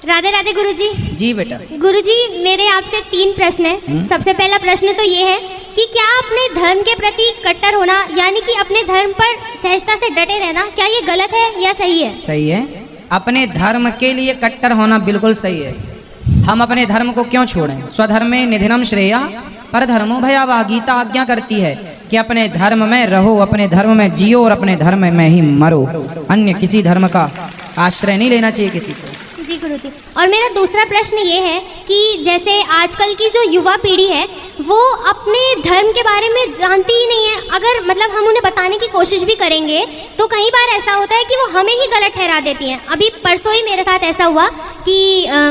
राधे राधे गुरुजी। जी बेटा। गुरुजी मेरे आपसे 3 प्रश्न हैं। सबसे पहला प्रश्न तो ये है कि क्या अपने धर्म के प्रति कट्टर होना यानी कि अपने धर्म पर सहजता से डटे रहना, क्या ये गलत है या सही है? सही है। अपने धर्म के लिए कट्टर होना बिल्कुल सही है। हम अपने धर्म को क्यों छोड़ें? स्वधर्मे निधनम श्रेया पर धर्मो भयावह। गीता आज्ञा करती है कि अपने धर्म में रहो, अपने धर्म में जियो और अपने धर्म में ही मरो। अन्य किसी धर्म का आश्रय नहीं लेना चाहिए किसी को। जी गुरुजी। और मेरा दूसरा प्रश्न ये है कि जैसे आजकल की जो युवा पीढ़ी है वो अपने धर्म के बारे में जानती ही नहीं है। अगर मतलब हम उन्हें बताने की कोशिश भी करेंगे तो कई बार ऐसा होता है कि वो हमें ही गलत ठहरा देती हैं। अभी परसों ही मेरे साथ ऐसा हुआ कि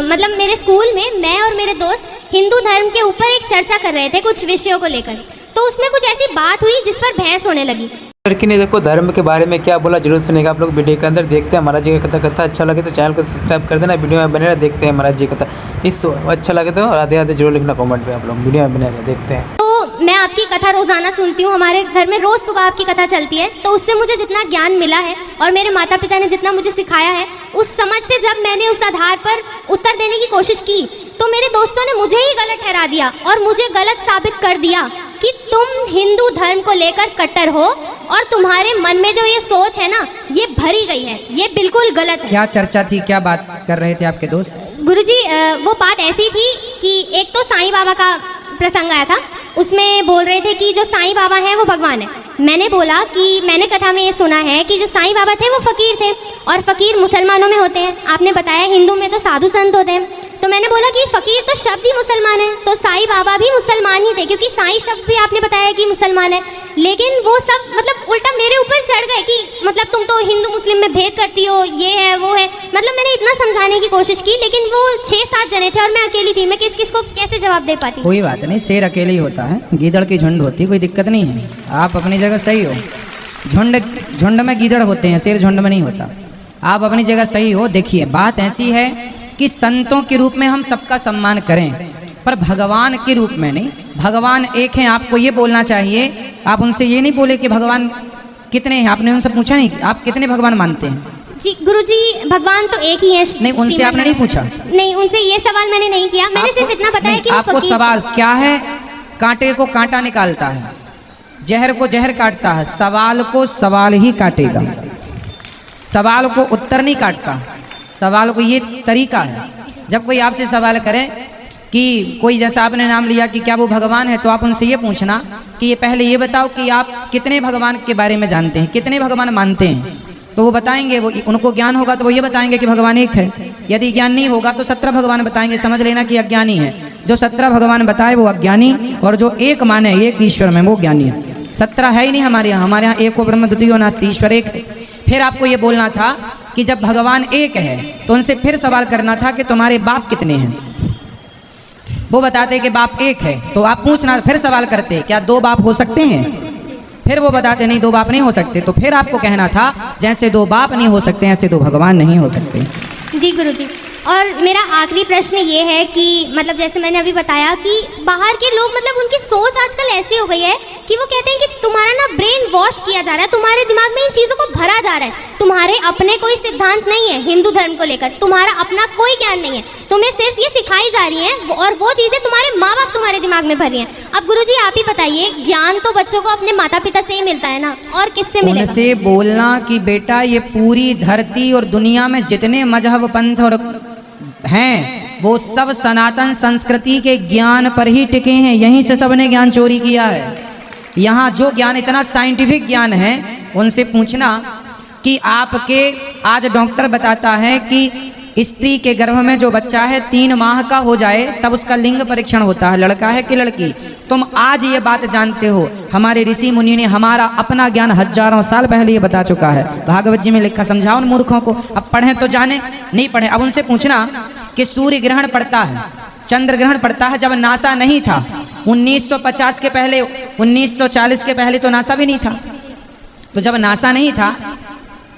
मतलब मेरे स्कूल में मैं और मेरे दोस्त हिंदू धर्म के ऊपर एक चर्चा कर रहे थे कुछ विषयों को लेकर, तो उसमें कुछ ऐसी बात हुई जिस पर बहस होने लगी। लड़की ने देखो धर्म के बारे में क्या बोला, जरूर सुनेगा। आप लोग वीडियो के अंदर देखते हैं। महाराज जी का कथा अच्छा लगे तो चैनल को सब्सक्राइब कर देना। वीडियो में बने रहे, देखते हैं महाराज जी का कथा। इस अच्छा लगे तो राधे राधे जरूर लिखना कमेंट पे। आप लोग वीडियो में बने रहे, देखते हैं। तो मैं आपकी कथा रोजाना सुनती हूँ, हमारे घर में रोज सुबह आपकी कथा चलती है, तो उससे मुझे जितना ज्ञान मिला है और मेरे माता पिता ने जितना मुझे सिखाया है, उस समझ से जब मैंने उस आधार पर उत्तर देने की कोशिश की तो मेरे दोस्तों ने मुझे ही गलत ठहरा दिया और मुझे गलत साबित कर दिया कि तुम हिंदू धर्म को लेकर कट्टर हो और तुम्हारे मन में जो ये सोच है ना ये भरी गई है, ये बिल्कुल गलत है। क्या चर्चा थी, क्या बात कर रहे थे आपके दोस्त? गुरुजी वो बात ऐसी थी कि एक तो साईं बाबा का प्रसंग आया था, उसमें बोल रहे थे कि जो साईं बाबा हैं वो भगवान है। मैंने बोला कि मैंने कथा में ये सुना है कि जो साईं बाबा थे वो फ़कीर थे और फ़कीर मुसलमानों में होते हैं। आपने बताया हिंदू में तो साधु संत होते हैं, तो मैंने बोला कि फ़कीर तो शब्द ही मुसलमान है, तो साईं बाबा भी मुसलमान ही थे क्योंकि साईं शब्द भी आपने बताया कि मुसलमान है। लेकिन वो सब मतलब उल्टा मेरे ऊपर चढ़ गए कि मतलब तुम तो हिंदू मुस्लिम में भेद करती हो, ये है वो है। मतलब मैंने इतना समझाने की कोशिश की लेकिन वो 6-7 जने थे और मैं अकेली थी, मैं किस को कैसे जवाब दे पाती? कोई बात नहीं, शेर अकेले ही होता है, गीदड़ की झुंड होती है, कोई दिक्कत नहीं है। आप अपनी जगह सही हो। झुंड में गीदड़ होते हैं, शेर झुंड में नहीं होता। आप अपनी जगह सही हो। देखिए बात ऐसी है कि संतों के रूप में हम सबका सम्मान करें पर भगवान के रूप में नहीं। भगवान एक हैं, आपको ये बोलना चाहिए। आप उनसे ये नहीं बोले कि भगवान कितने हैं, आपने उनसे पूछा नहीं आप कितने भगवान मानते हैं? जी गुरुजी भगवान तो एक ही है। नहीं उनसे आपने नहीं पूछा? नहीं उनसे ये सवाल मैंने नहीं किया, मैंने सिर्फ इतना बताया कि आपको सवाल क्या है? कांटे को कांटा निकालता है, जहर को जहर काटता है, सवाल को सवाल ही काटेगा। सवाल को उत्तर नहीं काटता, सवाल को ये तरीका है। जब कोई आपसे सवाल करे कि कोई जैसा आपने नाम लिया कि क्या वो भगवान है, तो आप उनसे ये पूछना कि ये पहले ये बताओ कि आप कितने भगवान के बारे में जानते हैं, कितने भगवान मानते हैं। तो वो बताएंगे, वो उनको ज्ञान होगा तो वो ये बताएंगे कि भगवान एक है। यदि ज्ञान नहीं होगा तो 17 भगवान बताएंगे। समझ लेना कि अज्ञानी है। जो 17 भगवान बताए वो अज्ञानी, और जो एक माने एक ईश्वर में वो ज्ञानी है। 17 है ही नहीं हमारे यहाँ। हमारे यहाँ एको ब्रह्म द्वितीयो नास्ति, ईश्वर एक है। फिर आपको ये बोलना था कि जब भगवान एक है तो उनसे फिर सवाल करना था कि तुम्हारे बाप कितने हैं। वो बताते कि बाप एक है, तो आप पूछना, फिर सवाल करते क्या 2 बाप हो सकते हैं? फिर वो बताते नहीं 2 बाप नहीं हो सकते। तो फिर आपको कहना था जैसे 2 बाप नहीं हो सकते ऐसे 2 भगवान नहीं हो सकते। जी गुरुजी। और मेरा आखिरी प्रश्न ये है कि मतलब जैसे मैंने अभी बताया कि बाहर के लोग मतलब उनकी सोच आजकल ऐसी हो गई है कि वो कहते हैं कि तुम्हारा ना ब्रेन वॉश किया जा रहा है, तुम्हारे दिमाग में इन चीज़ों को भरा जा रहा है। तुम्हारे अपने कोई सिद्धांत नहीं है हिंदू धर्म को लेकर, तुम्हारा अपना कोई ज्ञान नहीं है, तुम्हें सिर्फ ये सिखाई जा रही हैं और वो चीज़ें तुम्हारे माँ बाप तुम्हारे दिमाग में भर रही हैं। अब गुरुजी आप ही बताइए, ज्ञान तो बच्चों को अपने माता पिता से ही मिलता है ना, और किससे मिलेगा? उनसे बोलना कि बेटा ये पूरी धरती और दुनिया में जितने मजहब पंथ और हैं वो सब सनातन संस्कृति के ज्ञान पर ही टिके हैं। यहीं से सबने ज्ञान चोरी किया है। यहाँ जो ज्ञान इतना साइंटिफिक ज्ञान है, उनसे पूछना कि आपके आज डॉक्टर बताता है कि स्त्री के गर्भ में जो बच्चा है 3 माह का हो जाए तब उसका लिंग परीक्षण होता है, लड़का है कि लड़की। तुम आज ये बात जानते हो, हमारे ऋषि मुनि ने हमारा अपना ज्ञान हजारों साल पहले ये बता चुका है। भागवत जी में लिखा, समझाओ उन मूर्खों को। अब पढ़ें तो जाने, नहीं पढ़े। अब उनसे पूछना कि सूर्य ग्रहण पड़ता है, चंद्र ग्रहण पड़ता है जब नासा नहीं था। 1950 के पहले, 1940 के पहले तो नासा भी नहीं था। तो जब नासा नहीं था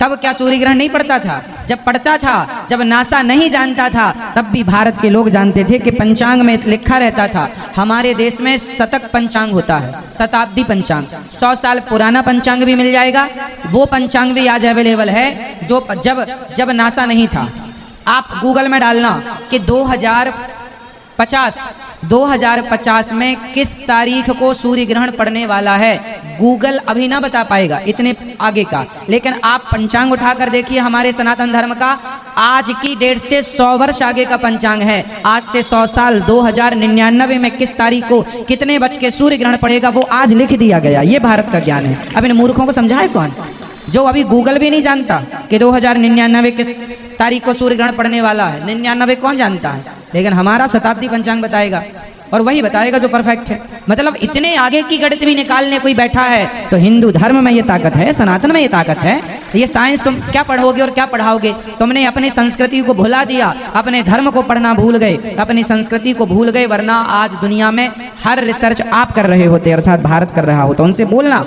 तब क्या सूर्य ग्रहण नहीं पड़ता था? जब पड़ता था, जब नासा नहीं जानता था, तब भी भारत के लोग जानते थे कि पंचांग में लिखा रहता था। हमारे देश में शतक पंचांग होता है, शताब्दी पंचांग। 100 साल पुराना पंचांग भी मिल जाएगा। वो पंचांग भी आज अवेलेबल है जो जब नासा नहीं था। आप गूगल में डालना कि 2050 में किस तारीख को सूर्य ग्रहण पड़ने वाला है। गूगल अभी ना बता पाएगा इतने आगे का, लेकिन आप पंचांग उठाकर देखिए हमारे सनातन धर्म का आज की डेट से 100 वर्ष आगे का पंचांग है। आज से 100 साल 2099 में किस तारीख को कितने बज के सूर्य ग्रहण पड़ेगा वो आज लिख दिया गया। ये भारत का ज्ञान है। अब इन मूर्खों को समझाए कौन, जो अभी गूगल भी नहीं जानता कि 2099 किस तारीख को सूर्य ग्रहण पड़ने वाला है। 99 कौन जानता है, लेकिन हमारा शताब्दी पंचांग बताएगा और वही बताएगा जो परफेक्ट है। मतलब इतने आगे की गणित भी निकालने कोई बैठा है तो हिंदू धर्म में ये ताकत है, सनातन में ये ताकत है। ये साइंस तुम क्या पढ़ोगे और क्या पढ़ाओगे। तुमने अपनी संस्कृति को भुला दिया, अपने धर्म को पढ़ना भूल गए, अपनी संस्कृति को भूल गए, वरना आज दुनिया में हर रिसर्च आप कर रहे होते, अर्थात भारत कर रहा होता। उनसे बोलना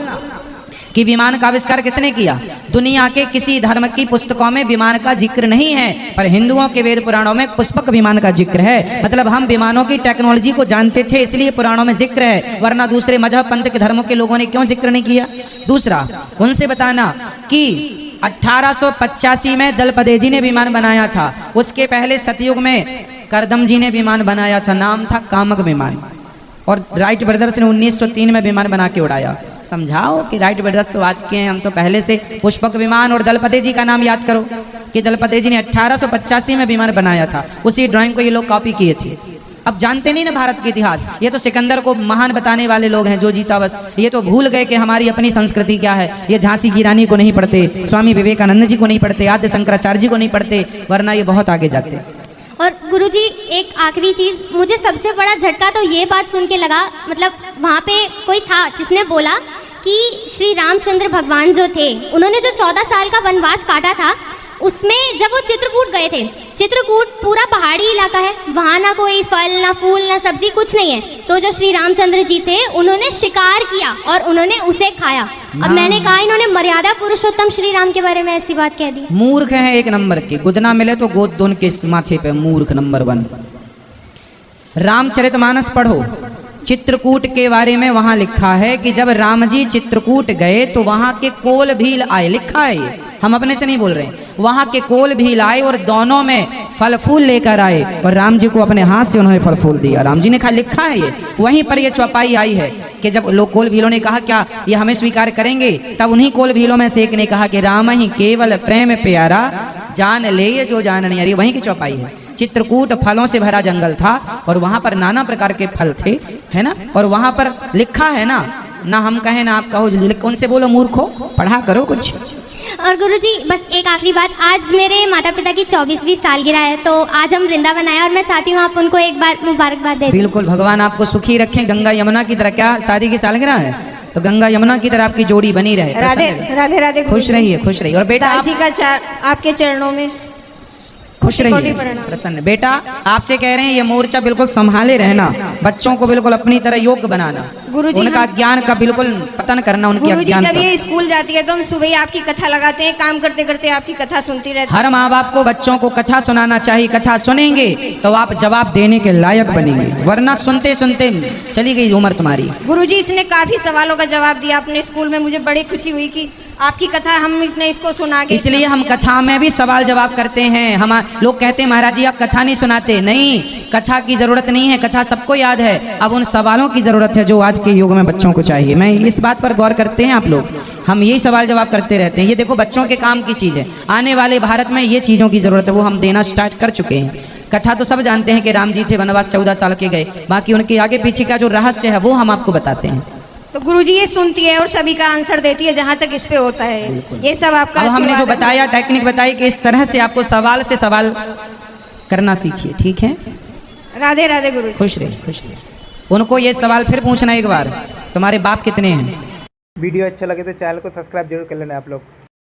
कि विमान का आविष्कार किसने किया। दुनिया के किसी धर्म की पुस्तकों में विमान का जिक्र नहीं है, पर हिंदुओं के वेद पुराणों में पुष्पक विमान का जिक्र है। मतलब हम विमानों की टेक्नोलॉजी को जानते थे इसलिए पुराणों में जिक्र है, वरना दूसरे मजहब पंथ के धर्मों के लोगों ने क्यों जिक्र नहीं किया। दूसरा, उनसे बताना कि 1885 में दलपदे जी ने विमान बनाया था। उसके पहले सतयुग में करदम जी ने विमान बनाया था, नाम था कामक विमान। और राइट ब्रदर्स ने 1903 में विमान बना के उड़ाया। समझाओ कि राइट ब्रदर्स तो आज के हैं, हम तो पहले से। पुष्पक विमान और दलपदे जी का नाम याद करो कि दलपदे जी ने 1885 में विमान बनाया था। उसी ड्राइंग को ये लोग कॉपी किए थे। अब जानते नहीं ना भारत के इतिहास। ये तो सिकंदर को महान बताने वाले लोग हैं जो जीता बस। ये तो भूल गए कि हमारी अपनी संस्कृति क्या है। ये झांसी की रानी को नहीं पढ़ते, स्वामी विवेकानंद जी को नहीं पढ़ते, आद्य शंकराचार्य जी को नहीं पढ़ते, वरना ये बहुत आगे जाते। और गुरुजी एक आखिरी चीज़, मुझे सबसे बड़ा झटका तो ये बात सुन के लगा, मतलब वहाँ पे कोई था जिसने बोला कि श्री रामचंद्र भगवान जो थे उन्होंने जो 14 साल का वनवास काटा था, उसमें जब वो चित्रकूट गए थे, चित्रकूट पूरा पहाड़ी इलाका है, वहाँ ना कोई फल ना फूल ना सब्जी कुछ नहीं है। तो जो श्री रामचंद्र जी थे उन्होंने शिकार किया और उन्होंने उसे खाया। अब मैंने कहा इन्होंने मर्यादा पुरुषोत्तम श्री राम के बारे में ऐसी बात कह दी। मूर्ख हैं एक नंबर के, गुदना मिले तो गोद दोन के माथे पे, मूर्ख नंबर 1। रामचरितमानस पढ़ो, चित्रकूट के बारे में वहां लिखा है कि जब राम जी चित्रकूट गए तो वहां के कोल भील आए। लिखा है ये, हम अपने से नहीं बोल रहे। वहां के कोल भील आए और दोनों में फल फूल लेकर आए और राम जी को अपने हाथ से उन्होंने फल फूल दिया। राम जी ने कहा, लिखा है ये। वहीं पर ये चौपाई आई है कि जब लोग कोल भीलों ने कहा क्या ये हमें स्वीकार करेंगे, तब उन्हीं कोल भीलों में से एक ने कहा कि राम ही केवल प्रेम प्यारा, जान ले ये जो जाननी। अरे वहीं की चौपाई है। चित्रकूट फलों से भरा जंगल था और वहां पर नाना प्रकार के फल थे, है ना। और वहां पर लिखा है ना हम कहें ना आप कहो, कौन से बोलो मूर्खो, पढ़ा करो कुछ। और गुरुजी बस एक आखिरी बात, आज मेरे माता पिता की 24वीं सालगिरह है, तो आज हम वृंदावन आए और मैं चाहती हूँ आप उनको एक बार मुबारकबाद दे दें। बिल्कुल, भगवान आपको सुखी रखें। गंगा यमुना की तरह, क्या शादी की सालगिरह है तो गंगा यमुना की तरह आपकी जोड़ी बनी रहे। राधे राधे राधे। खुश रहिए, खुश रहिए। और बेटा दासी का आपके चरणों में खुश रहिए, प्रसन्न। बेटा आपसे कह रहे हैं ये मोर्चा बिल्कुल संभाले रहना, बच्चों को बिल्कुल अपनी तरह योग्य बनाना, गुरुजी उनका ज्ञान का बिल्कुल पतन करना, उनकी अज्ञान। जब ये स्कूल जाती है तो हम सुबह ही आपकी कथा लगाते हैं, काम करते करते आपकी कथा सुनती रहती है। हर माँ बाप को बच्चों को कथा सुनाना चाहिए। कथा सुनेंगे तो आप जवाब देने के लायक बनेंगे, वरना सुनते सुनते चली गई उम्र तुम्हारी। गुरुजी इसने काफी सवालों का जवाब दिया अपने स्कूल में, मुझे बड़ी खुशी हुई कि आपकी कथा हम इतने इसको सुना के। इसलिए हम कथा में भी सवाल जवाब करते हैं। हम लोग कहते हैं महाराज जी आप कथा नहीं सुनाते। नहीं, कथा की जरूरत नहीं है, कथा सबको याद है। अब उन सवालों की जरूरत है जो आज के युग में बच्चों को चाहिए। मैं इस बात पर गौर करते हैं आप लोग, हम यही सवाल जवाब करते रहते हैं। ये देखो बच्चों के काम की चीज़ है, आने वाले भारत में ये चीज़ों की जरूरत है, वो हम देना स्टार्ट कर चुके हैं। कथा तो सब जानते हैं कि राम जी थे, वनवास 14 साल के गए, बाकी उनके आगे पीछे का जो रहस्य है वो हम आपको बताते हैं। तो गुरुजी ये सुनती है और सभी का आंसर देती है जहाँ तक इस पे होता है। ये सब आपका अब हमने जो बताया टेक्निक बताई कि इस तरह से आपको सवाल से सवाल करना सीखिए, ठीक है। राधे राधे गुरुजी। खुश रहिए, खुश रहिए। उनको ये सवाल फिर पूछना एक बार, तुम्हारे बाप कितने हैं। वीडियो अच्छा लगे तो चैनल को सब्सक्राइब जरूर कर लेना आप लोग।